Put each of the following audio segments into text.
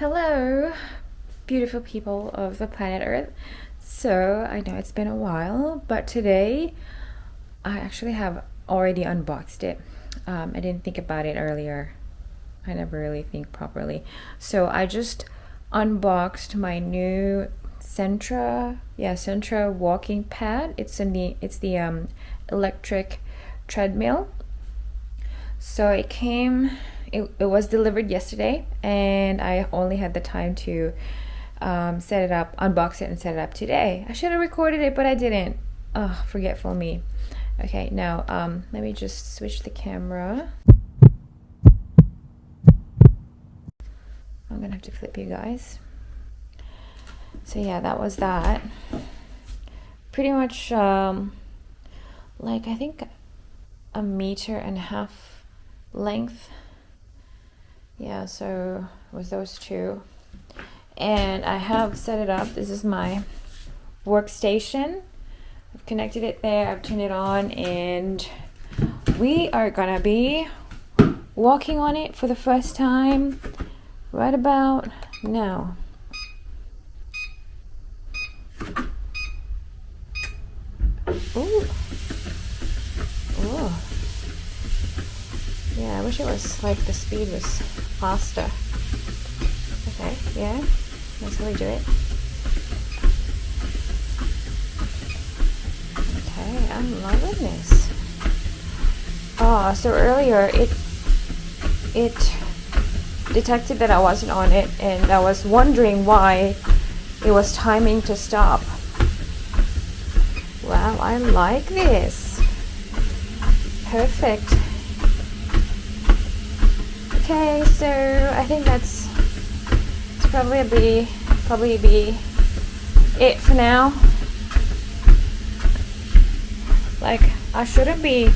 Hello, beautiful people of the planet Earth. So, I know it's been a while, but today I actually have already unboxed it. I didn't think about it earlier. I never really think properly. So, I just unboxed my new Centra Walking Pad. It's the electric treadmill. So it was delivered yesterday, and I only had the time to set it up, unbox it, and set it up today. I should have recorded it, but I didn't. Oh, forgetful me. Okay, now let me just switch the camera. I'm gonna have to flip you guys. So yeah, that was that. Pretty much like I think 1.5 meters length. Yeah, so with those two, and I have set it up. This is my workstation. I've connected it there, I've turned it on, and we are gonna be walking on it for the first time right about now. Ooh. Ooh. Yeah, I wish it was like the speed was faster. Okay, yeah, that's how we do it. Okay, I'm loving this. Oh, so earlier it detected that I wasn't on it, and I was wondering why it was timing to stop. Wow, I like this. Perfect. Okay, so I think that's probably be it for now. Like, I shouldn't be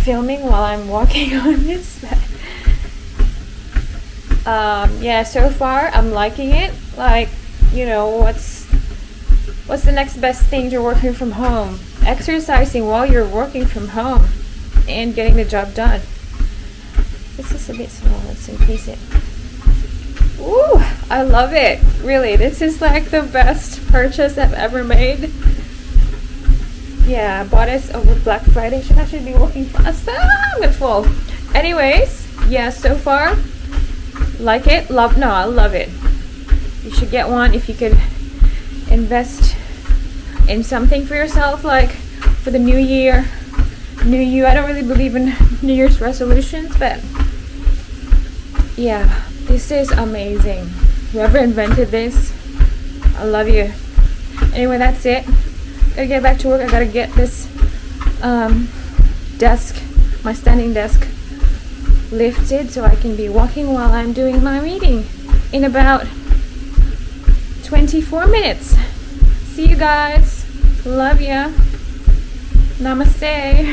filming while I'm walking on this, but yeah, so far I'm liking it. Like, you know, what's the next best thing to working from home? Exercising while you're working from home and getting the job done. This is a bit small. Let's increase it. Ooh, I love it. Really, this is like the best purchase I've ever made. Yeah, I bought it over Black Friday. Should actually be walking fast. I'm gonna fall. Anyways, yeah, so far, like it. I love it. You should get one if you could invest in something for yourself, like for the new year. New you. I don't really believe in New Year's resolutions, but yeah, this is amazing. Whoever invented this, I love you. Anyway, that's it. Gotta get back to work. I gotta get this desk, my standing desk, lifted so I can be walking while I'm doing my reading in about 24 minutes. See you guys. Love ya. Namaste.